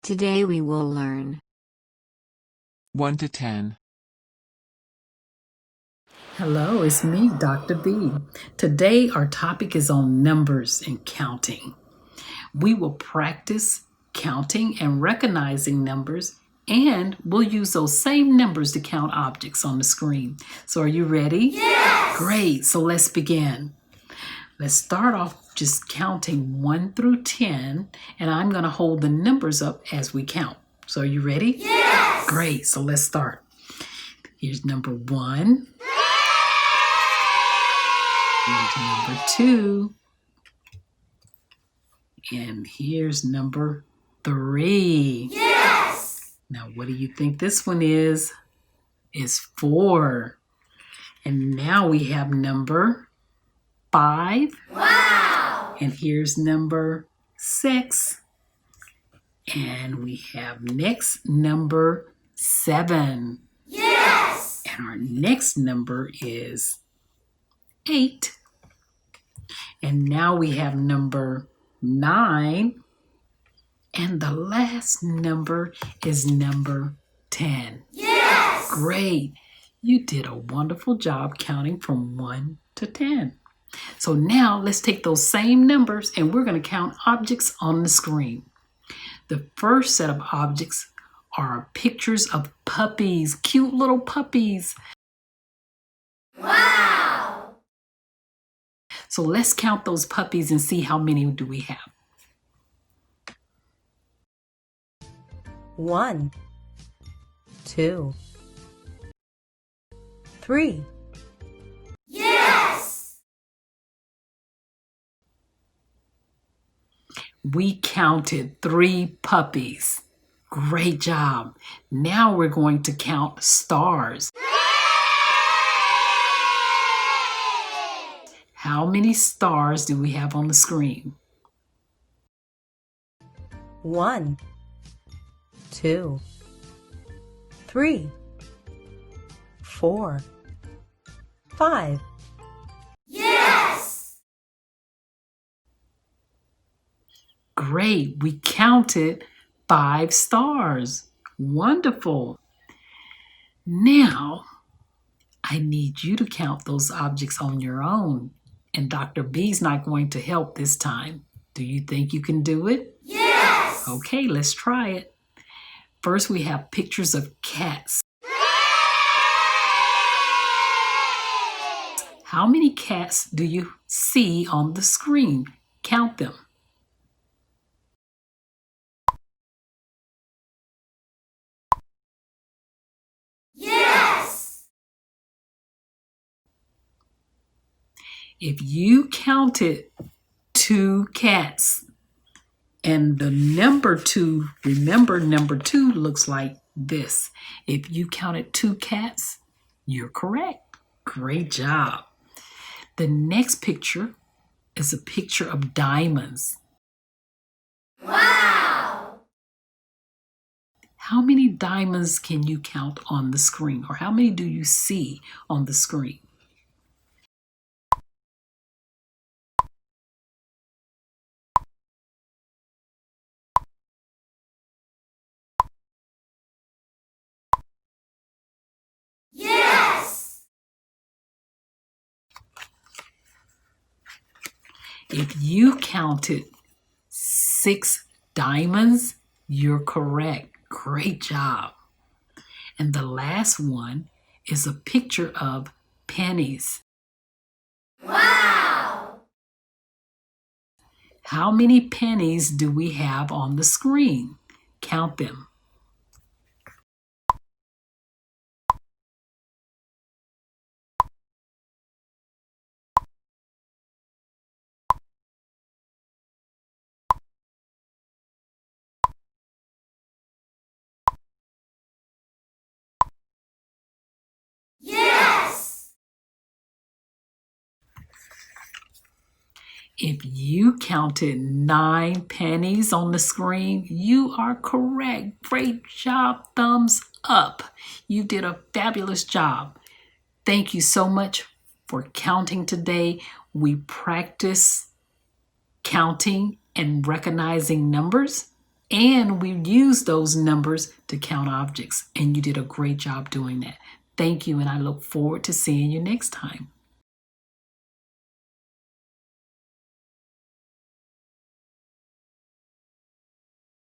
Today we will learn 1 to 10. Hello, it's me, Dr. B. Today our topic is on numbers and counting. We will practice counting and recognizing numbers, and we'll use those same numbers to count objects on the screen. So are you ready? Yes! Great, so let's begin. Let's start off just counting 1 through 10, and I'm going to hold the numbers up as we count. So are you ready? Yes! Great, so let's start. Here's number 1. Here's number 2. And here's number 3. Yes! Now, what do you think this one is? It's 4. And now we have number 5. Wow! And here's number 6. And we have next number 7. Yes! And our next number is 8. And now we have number 9. And the last number is number 10. Yes! Great. You did a wonderful job counting from 1 to 10. So now let's take those same numbers and we're going to count objects on the screen. The first set of objects are pictures of puppies, cute little puppies. Wow! So let's count those puppies and see how many do we have. 1, 2, 3. Yes! We counted 3 puppies. Great job. Now we're going to count stars. How many stars do we have on the screen? 1, 2, 3, 4, 5. Yes! Great. We counted 5 stars. Wonderful. Now, I need you to count those objects on your own. And Dr. B's not going to help this time. Do you think you can do it? Yes! Okay, let's try it. First, we have pictures of cats. How many cats do you see on the screen? Count them. Yes! If you counted 2 cats and the number 2, remember number 2 looks like this. If you counted 2 cats, you're correct. Great job. The next picture is a picture of diamonds. Wow! How many diamonds can you count on the screen? Or how many do you see on the screen? Yes! If you counted 6 diamonds, you're correct. Great job. And the last one is a picture of pennies. Wow! How many pennies do we have on the screen? Count them. Yes! If you counted 9 pennies on the screen, you are correct. Great job. Thumbs up. You did a fabulous job. Thank you so much for counting today. We practice counting and recognizing numbers, And we use those numbers to count objects. And you did a great job doing that. Thank you, and I look forward to seeing you next time.